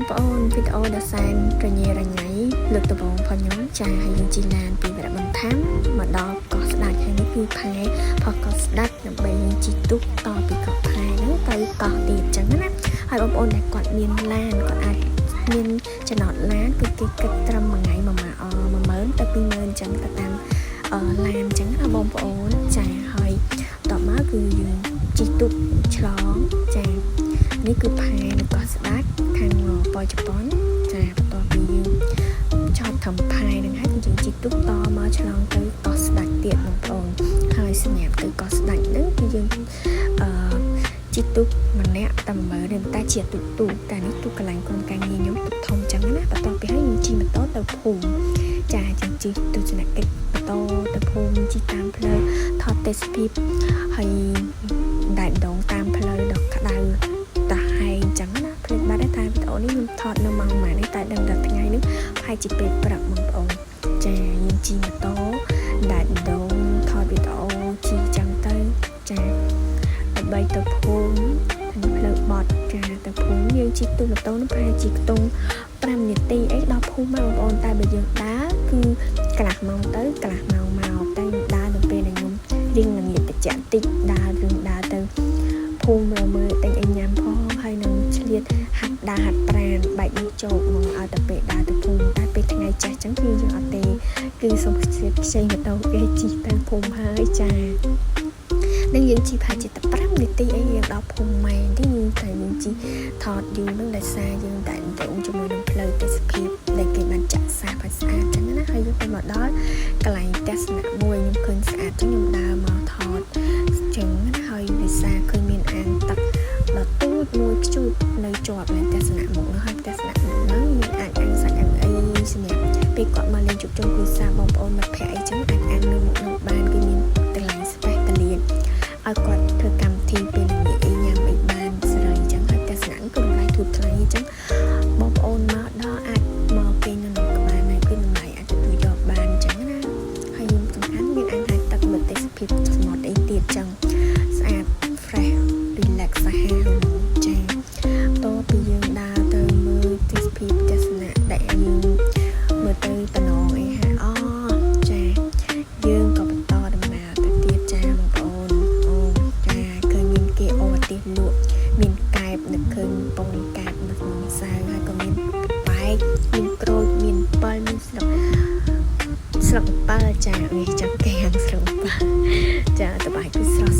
បងប្អូនវីដេអូដ៏សែនរញ៉េរញ៉ៃលើកដំបូងផងខ្ញុំចាហើយយើងជីឡានពីវគ្គបន្ថែមមកដល់កោះស្ដេចហើយនេះគឺផែផកកោះស្ដេចដើម្បីយើងជីទូកតពីកោះផែហ្នឹងទៅកោះទៀតអញ្ចឹងណាហើយបងប្អូនដែលគាត់មានឡានគាត់អាចមានចំណតឡានគឺគេគិតត្រឹមមួយថ្ងៃ10000ទៅ20000អញ្ចឹងទៅតាមឡានអញ្ចឹងណាបងប្អូនចាហើយតបមកគឺយើងជីទូកឆ្លងចានេះគឺផែនៅកោះស្ដេចខាងប៉ោយជប៉ុនចាបន្ទាប់ពីយើងចតធ្វើផែនឹងហើយយើងជីទូកតមកឆ្លងទៅកោះស្ដេចទៀតបងប្អូនហើយសម្រាប់ទៅកោះស្ដេចហ្នឹងគឺយើងជីទូកម្នាក់តែ10000តែជាទូកតែនេះទូកកន្លែងក្រុមការងារខ្ញុំទូកធំចឹងណាបន្ទាប់ពីហើយយើងជីម៉ូតូទៅភូមិចាយើងជីទស្សនកិច្ចម៉ូតូទៅភូមិជីតាមផ្លូវថតទេសភាពហើយដែកដងតាមផ្លូវដ៏ក្តៅតាហែងចឹងណាព្រឹកបាត់តែវីដេអូនេះខ្ញុំថតនៅម៉ោងប៉ុន្មាននេះតែដឹងថាថ្ងៃនេះប្រហែលជាពេលព្រឹកបងប្អូនចាយើងជីម៉ូតូដែកដងថតវីដេអូជីចឹងទៅចាដើម្បីទៅភូមិផ្លូវបត់ចាទៅភូមិយើងជីទូម៉ូតូនោះប្រហែលជាខ្ទង់5នាទីអីដល់ភូមិបងប្អូនតែបើយើងដើរគឺកន្លះម៉ោងទៅកន្លះម៉ោងមកតែដើរទៅពេលដែលខ្ញុំរៀងល្ងាចតិចតិចដើរទៅភូមិមើលតែអីញ៉ាំផងហើយនឹងឆ្លៀតហាត់ដើរហាត់ប្រាណបែកនេះជោគមកឲ្យតែពេលដើរទៅភូមិតែពេលថ្ងៃចាស់ចឹងគឺយើងអត់ទេគឺសុំខ្ចីម៉ូតូគេជិះទៅភូមិហើយចានឹងយើងជីផាច់តែ5នាទីអីយើងដល់ភូមិម៉ែទីតែយើងជីថតយូរនឹងដោយសារយើងតែទៅជាមួយនឹងផ្លូវទេសភាពដែលគេបានចាក់សាផាច់ស្អាតចឹងណាហើយយើងទៅមកដល់កន្លែងទស្សនៈមួយខ្ញុំឃើញស្អាតចឹងខ្ញុំដើរមកថតចឹងណាហើយដោយសារឃើញមានអាងទឹកដ៏ទូចមួយខ្ជូតនៅជាប់នៅទស្សនៈមុខនោះហើយទស្សនៈមុខហ្នឹងយើងអាចអាំងសាច់អាំងអីសម្រាប់ពេលគាត់មកលេងជួបជុំគ្រួសារបងប្អូនមិត្តភក្តិអីចឹងអាចអាំងនៅមុខនោះបានគឺមានកន្លែងស្បេះតលៀនឲ្យគាត់ធ្វើកម្មវិធីពេលល្ងាចអីញ៉ាំអីបានស្រីអញ្ចឹងហើយទស្សនៈគឺតម្លៃធូរថ្លៃអញ្ចឹងបងប្អូនមកដល់អាចមកគេនៅក្នុងក្បាលហើយគឺតម្លៃអាចទទួលយកបានអញ្ចឹងណាហើយខ្ញុំសំខាន់មានអាងហាយទឹកមើលទេសភាពសមុទ្រអីទៀតអញ្ចឹងស្អាត fresh relax សាហាវចាតពីយើងដើរទៅមើលទេសភាពទស្សនៈដែលយើងមើលទៅតំណងអីហាចាយើងក៏បន្តដំណើរទៅទៀតចាបងប្អូនចាឃើញមានគេអូអាទិសលក់មានកែបនឹកឃើញពងកែបនៅក្នុងសាវហើយក៏មានបែកមានក្រូចមានពិលមានស្លឹកពិលចានេះចាំកាំងស្លឹកពិលចាតបាយគឺស្រស់